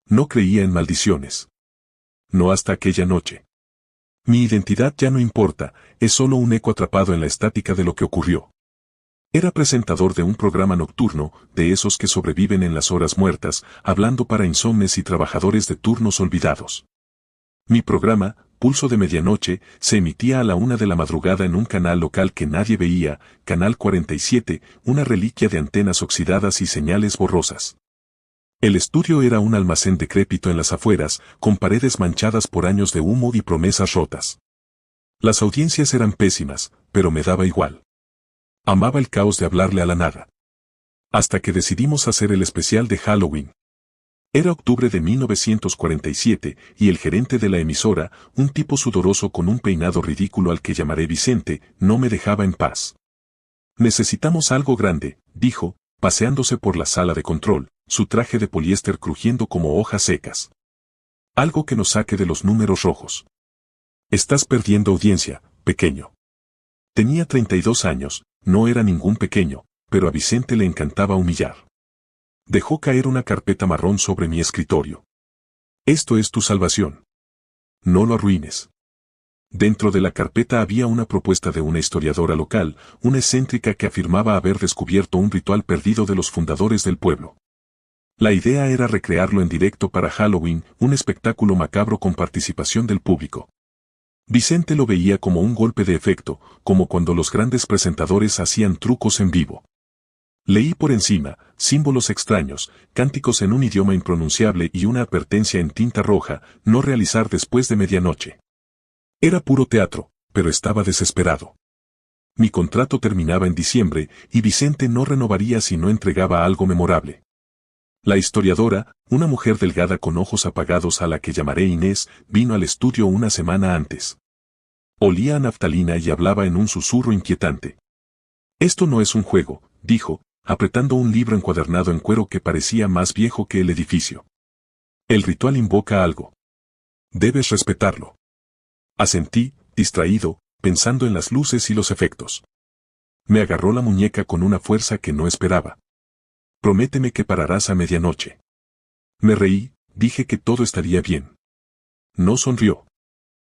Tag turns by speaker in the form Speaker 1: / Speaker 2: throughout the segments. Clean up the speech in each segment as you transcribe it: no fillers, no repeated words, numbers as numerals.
Speaker 1: No creía en maldiciones. No hasta aquella noche. Mi identidad ya no importa, es solo un eco atrapado en la estática de lo que ocurrió. Era presentador de un programa nocturno, de esos que sobreviven en las horas muertas, hablando para insomnes y trabajadores de turnos olvidados. Mi programa, Pulso de Medianoche, se emitía a la 1 de la madrugada en un canal local que nadie veía, Canal 47, una reliquia de antenas oxidadas y señales borrosas. El estudio era un almacén decrépito en las afueras, con paredes manchadas por años de humo y promesas rotas. Las audiencias eran pésimas, pero me daba igual. Amaba el caos de hablarle a la nada. Hasta que decidimos hacer el especial de Halloween. Era octubre de 1947 y el gerente de la emisora, un tipo sudoroso con un peinado ridículo al que llamaré Vicente, no me dejaba en paz. Necesitamos algo grande, dijo, paseándose por la sala de control, su traje de poliéster crujiendo como hojas secas. Algo que nos saque de los números rojos. Estás perdiendo audiencia, pequeño. Tenía 32 años, no era ningún pequeño, pero a Vicente le encantaba humillar. Dejó caer una carpeta marrón sobre mi escritorio. Esto es tu salvación. No lo arruines. Dentro de la carpeta había una propuesta de una historiadora local, una excéntrica que afirmaba haber descubierto un ritual perdido de los fundadores del pueblo. La idea era recrearlo en directo para Halloween, un espectáculo macabro con participación del público. Vicente lo veía como un golpe de efecto, como cuando los grandes presentadores hacían trucos en vivo. Leí por encima, símbolos extraños, cánticos en un idioma impronunciable y una advertencia en tinta roja, no realizar después de medianoche. Era puro teatro, pero estaba desesperado. Mi contrato terminaba en diciembre y Vicente no renovaría si no entregaba algo memorable. La historiadora, una mujer delgada con ojos apagados a la que llamaré Inés, vino al estudio una semana antes. Olía a naftalina y hablaba en un susurro inquietante. Esto no es un juego, dijo, apretando un libro encuadernado en cuero que parecía más viejo que el edificio. El ritual invoca algo. Debes respetarlo. Asentí, distraído, pensando en las luces y los efectos. Me agarró la muñeca con una fuerza que no esperaba. Prométeme que pararás a medianoche. Me reí, dije que todo estaría bien. No sonrió.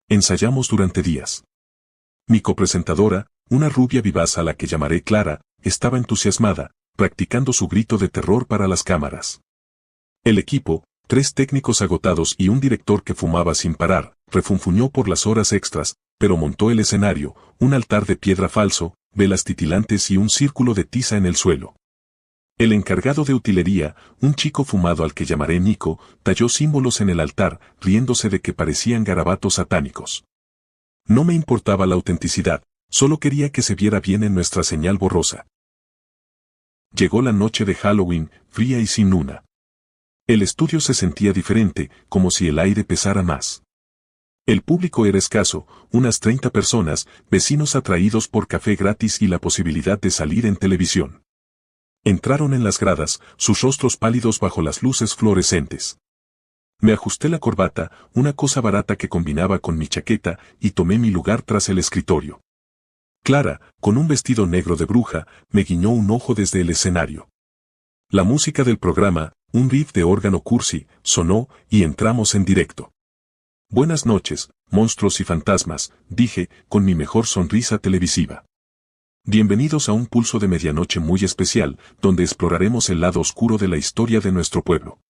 Speaker 1: Ensayamos durante días. Mi copresentadora, una rubia vivaz a la que llamaré Clara, estaba entusiasmada, practicando su grito de terror para las cámaras. El equipo, 3 técnicos agotados y un director que fumaba sin parar, refunfuñó por las horas extras, pero montó el escenario, un altar de piedra falso, velas titilantes y un círculo de tiza en el suelo. El encargado de utilería, un chico fumado al que llamaré Nico, talló símbolos en el altar, riéndose de que parecían garabatos satánicos. No me importaba la autenticidad, solo quería que se viera bien en nuestra señal borrosa. Llegó la noche de Halloween, fría y sin luna. El estudio se sentía diferente, como si el aire pesara más. El público era escaso, unas 30 personas, vecinos atraídos por café gratis y la posibilidad de salir en televisión. Entraron en las gradas, sus rostros pálidos bajo las luces fluorescentes. Me ajusté la corbata, una cosa barata que combinaba con mi chaqueta, y tomé mi lugar tras el escritorio. Clara, con un vestido negro de bruja, me guiñó un ojo desde el escenario. La música del programa, un riff de órgano cursi, sonó y entramos en directo. Buenas noches, monstruos y fantasmas, dije, con mi mejor sonrisa televisiva. Bienvenidos a un pulso de medianoche muy especial, donde exploraremos el lado oscuro de la historia de nuestro pueblo.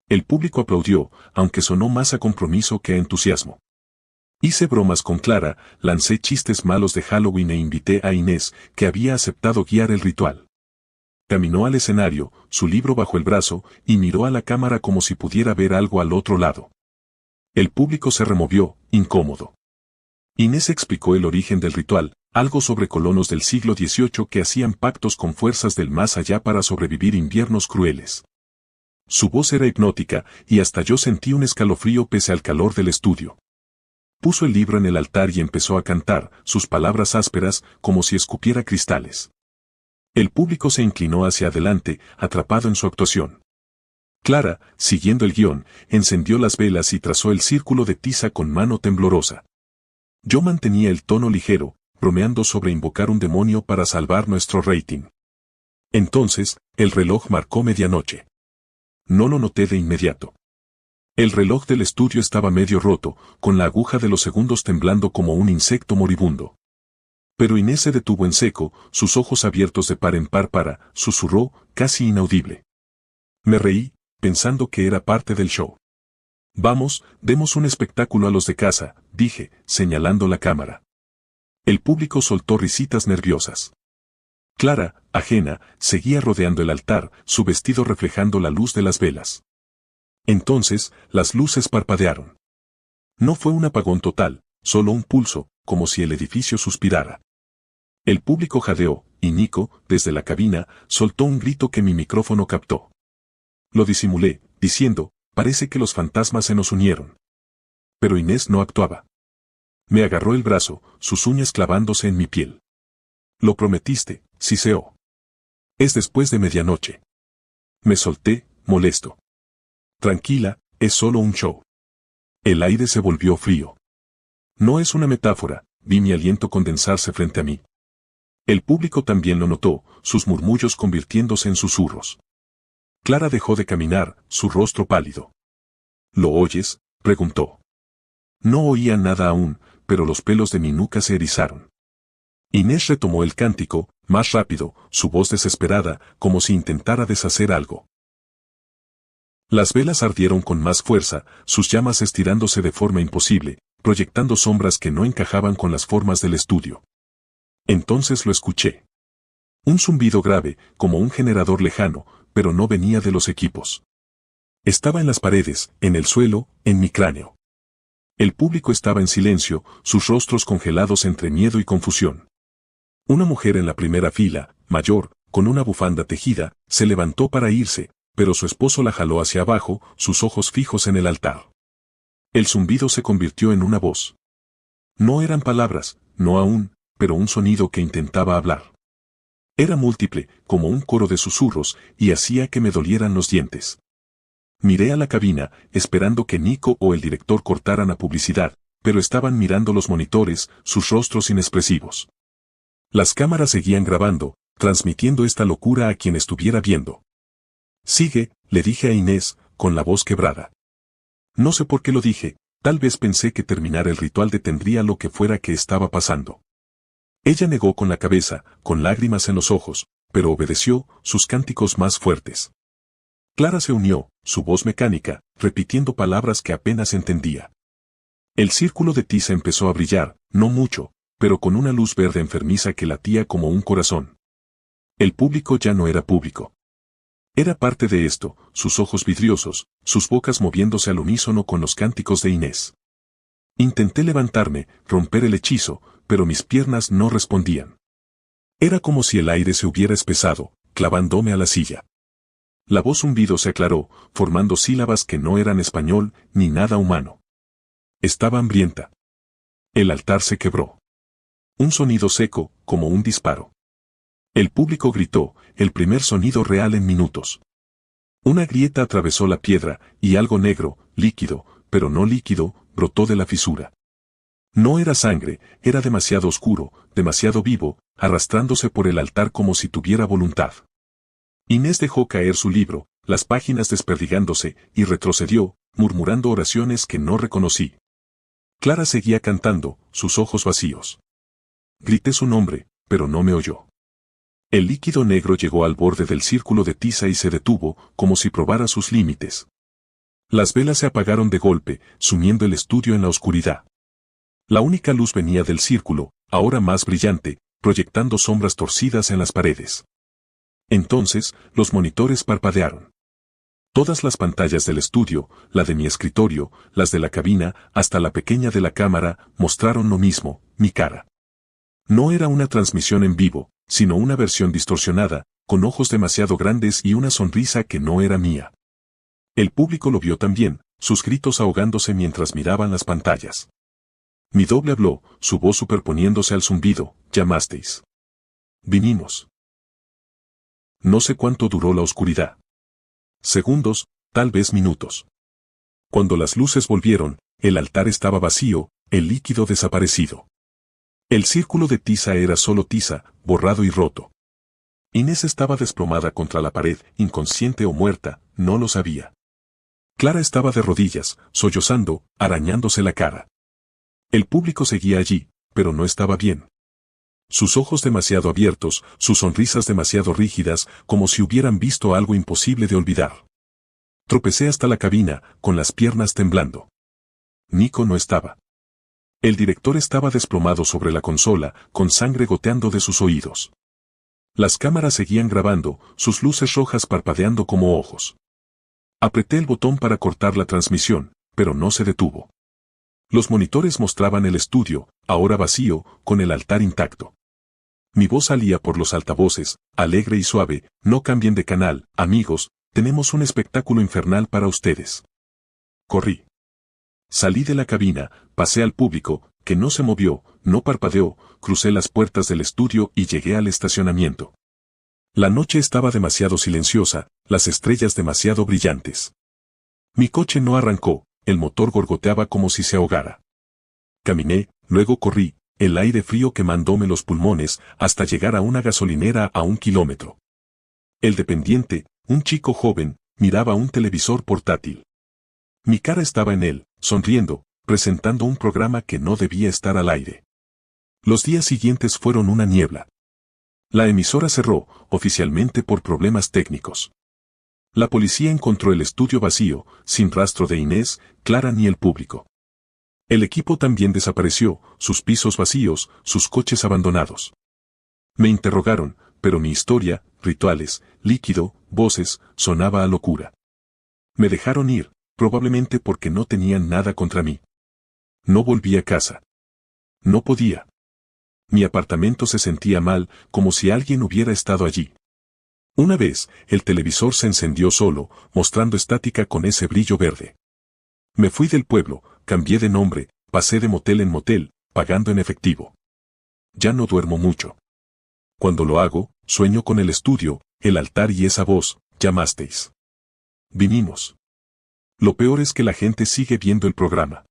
Speaker 1: El público aplaudió, aunque sonó más a compromiso que a entusiasmo. Hice bromas con Clara, lancé chistes malos de Halloween e invité a Inés, que había aceptado guiar el ritual. Caminó al escenario, su libro bajo el brazo, y miró a la cámara como si pudiera ver algo al otro lado. El público se removió, incómodo. Inés explicó el origen del ritual, algo sobre colonos del siglo XVIII que hacían pactos con fuerzas del más allá para sobrevivir inviernos crueles. Su voz era hipnótica, y hasta yo sentí un escalofrío pese al calor del estudio. Puso el libro en el altar y empezó a cantar, sus palabras ásperas, como si escupiera cristales. El público se inclinó hacia adelante, atrapado en su actuación. Clara, siguiendo el guión, encendió las velas y trazó el círculo de tiza con mano temblorosa. Yo mantenía el tono ligero, bromeando sobre invocar un demonio para salvar nuestro rating. Entonces, el reloj marcó medianoche. No lo noté de inmediato. El reloj del estudio estaba medio roto, con la aguja de los segundos temblando como un insecto moribundo. Pero Inés se detuvo en seco, sus ojos abiertos de par en par susurró, casi inaudible. Me reí, pensando que era parte del show. Vamos, demos un espectáculo a los de casa, dije, señalando la cámara. El público soltó risitas nerviosas. Clara, ajena, seguía rodeando el altar, su vestido reflejando la luz de las velas. Entonces, las luces parpadearon. No fue un apagón total, solo un pulso, como si el edificio suspirara. El público jadeó, y Nico, desde la cabina, soltó un grito que mi micrófono captó. Lo disimulé, diciendo, parece que los fantasmas se nos unieron. Pero Inés no actuaba. Me agarró el brazo, sus uñas clavándose en mi piel. Lo prometiste, siseó. Es después de medianoche. Me solté, molesto. Tranquila, es solo un show. El aire se volvió frío. No es una metáfora, vi mi aliento condensarse frente a mí. El público también lo notó, sus murmullos convirtiéndose en susurros. Clara dejó de caminar, su rostro pálido. ¿Lo oyes?, preguntó. No oía nada aún, pero los pelos de mi nuca se erizaron. Inés retomó el cántico, más rápido, su voz desesperada, como si intentara deshacer algo. Las velas ardieron con más fuerza, sus llamas estirándose de forma imposible, proyectando sombras que no encajaban con las formas del estudio. Entonces lo escuché. Un zumbido grave, como un generador lejano, pero no venía de los equipos. Estaba en las paredes, en el suelo, en mi cráneo. El público estaba en silencio, sus rostros congelados entre miedo y confusión. Una mujer en la primera fila, mayor, con una bufanda tejida, se levantó para irse, pero su esposo la jaló hacia abajo, sus ojos fijos en el altar. El zumbido se convirtió en una voz. No eran palabras, no aún, pero un sonido que intentaba hablar. Era múltiple, como un coro de susurros, y hacía que me dolieran los dientes. Miré a la cabina, esperando que Nico o el director cortaran a publicidad, pero estaban mirando los monitores, sus rostros inexpresivos. Las cámaras seguían grabando, transmitiendo esta locura a quien estuviera viendo. Sigue, le dije a Inés, con la voz quebrada. No sé por qué lo dije, tal vez pensé que terminar el ritual detendría lo que fuera que estaba pasando. Ella negó con la cabeza, con lágrimas en los ojos, pero obedeció, sus cánticos más fuertes. Clara se unió, su voz mecánica, repitiendo palabras que apenas entendía. El círculo de tiza empezó a brillar, no mucho, pero con una luz verde enfermiza que latía como un corazón. El público ya no era público. Era parte de esto, sus ojos vidriosos, sus bocas moviéndose al unísono con los cánticos de Inés. Intenté levantarme, romper el hechizo, pero mis piernas no respondían. Era como si el aire se hubiera espesado, clavándome a la silla. La voz zumbido se aclaró, formando sílabas que no eran español ni nada humano. Estaba hambrienta. El altar se quebró. Un sonido seco, como un disparo. El público gritó, el primer sonido real en minutos. Una grieta atravesó la piedra, y algo negro, líquido, pero no líquido, brotó de la fisura. No era sangre, era demasiado oscuro, demasiado vivo, arrastrándose por el altar como si tuviera voluntad. Inés dejó caer su libro, las páginas desperdigándose, y retrocedió, murmurando oraciones que no reconocí. Clara seguía cantando, sus ojos vacíos. Grité su nombre, pero no me oyó. El líquido negro llegó al borde del círculo de tiza y se detuvo, como si probara sus límites. Las velas se apagaron de golpe, sumiendo el estudio en la oscuridad. La única luz venía del círculo, ahora más brillante, proyectando sombras torcidas en las paredes. Entonces, los monitores parpadearon. Todas las pantallas del estudio, la de mi escritorio, las de la cabina, hasta la pequeña de la cámara, mostraron lo mismo, mi cara. No era una transmisión en vivo, sino una versión distorsionada, con ojos demasiado grandes y una sonrisa que no era mía. El público lo vio también, sus gritos ahogándose mientras miraban las pantallas. Mi doble habló, su voz superponiéndose al zumbido, llamasteis. Vinimos. No sé cuánto duró la oscuridad. Segundos, tal vez minutos. Cuando las luces volvieron, el altar estaba vacío, el líquido desaparecido. El círculo de tiza era solo tiza, borrado y roto. Inés estaba desplomada contra la pared, inconsciente o muerta, no lo sabía. Clara estaba de rodillas, sollozando, arañándose la cara. El público seguía allí, pero no estaba bien. Sus ojos demasiado abiertos, sus sonrisas demasiado rígidas, como si hubieran visto algo imposible de olvidar. Tropecé hasta la cabina, con las piernas temblando. Nico no estaba. El director estaba desplomado sobre la consola, con sangre goteando de sus oídos. Las cámaras seguían grabando, sus luces rojas parpadeando como ojos. Apreté el botón para cortar la transmisión, pero no se detuvo. Los monitores mostraban el estudio, ahora vacío, con el altar intacto. Mi voz salía por los altavoces, alegre y suave: no cambien de canal, amigos, tenemos un espectáculo infernal para ustedes. Corrí. Salí de la cabina, pasé al público, que no se movió, no parpadeó, crucé las puertas del estudio y llegué al estacionamiento. La noche estaba demasiado silenciosa, las estrellas demasiado brillantes. Mi coche no arrancó, el motor gorgoteaba como si se ahogara. Caminé, luego corrí, el aire frío quemándome los pulmones, hasta llegar a una gasolinera a 1 kilómetro. El dependiente, un chico joven, miraba un televisor portátil. Mi cara estaba en él, sonriendo, presentando un programa que no debía estar al aire. Los días siguientes fueron una niebla. La emisora cerró, oficialmente por problemas técnicos. La policía encontró el estudio vacío, sin rastro de Inés, Clara ni el público. El equipo también desapareció, sus pisos vacíos, sus coches abandonados. Me interrogaron, pero mi historia, rituales, líquido, voces, sonaba a locura. Me dejaron ir, probablemente porque no tenían nada contra mí. No volví a casa. No podía. Mi apartamento se sentía mal, como si alguien hubiera estado allí. Una vez, el televisor se encendió solo, mostrando estática con ese brillo verde. Me fui del pueblo, cambié de nombre, pasé de motel en motel, pagando en efectivo. Ya no duermo mucho. Cuando lo hago, sueño con el estudio, el altar y esa voz: llamasteis. Vinimos. Lo peor es que la gente sigue viendo el programa.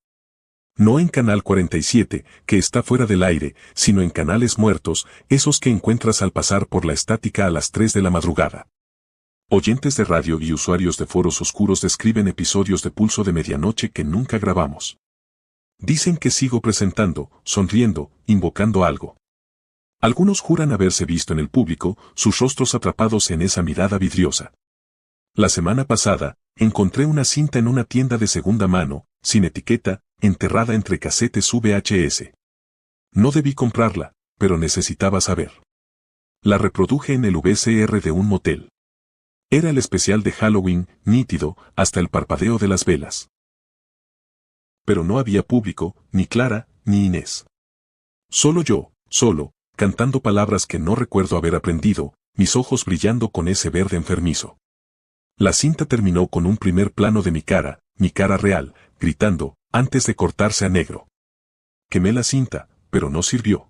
Speaker 1: No en Canal 47, que está fuera del aire, sino en canales muertos, esos que encuentras al pasar por la estática a las 3 de la madrugada. Oyentes de radio y usuarios de foros oscuros describen episodios de Pulso de Medianoche que nunca grabamos. Dicen que sigo presentando, sonriendo, invocando algo. Algunos juran haberse visto en el público, sus rostros atrapados en esa mirada vidriosa. La semana pasada, encontré una cinta en una tienda de segunda mano, sin etiqueta, enterrada entre casetes VHS. No debí comprarla, pero necesitaba saber. La reproduje en el VCR de un motel. Era el especial de Halloween, nítido, hasta el parpadeo de las velas. Pero no había público, ni Clara, ni Inés. Solo yo, solo, cantando palabras que no recuerdo haber aprendido, mis ojos brillando con ese verde enfermizo. La cinta terminó con un primer plano de mi cara real, gritando, antes de cortarse a negro. Quemé la cinta, pero no sirvió.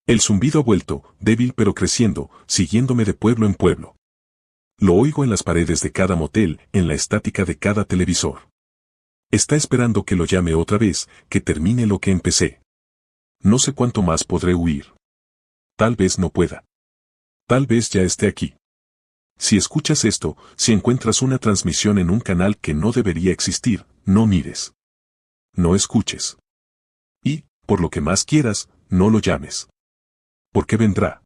Speaker 1: El zumbido ha vuelto, débil pero creciendo, siguiéndome de pueblo en pueblo. Lo oigo en las paredes de cada motel, en la estática de cada televisor. Está esperando que lo llame otra vez, que termine lo que empecé. No sé cuánto más podré huir. Tal vez no pueda. Tal vez ya esté aquí. Si escuchas esto, si encuentras una transmisión en un canal que no debería existir, no mires. No escuches. Y, por lo que más quieras, no lo llames. Porque vendrá.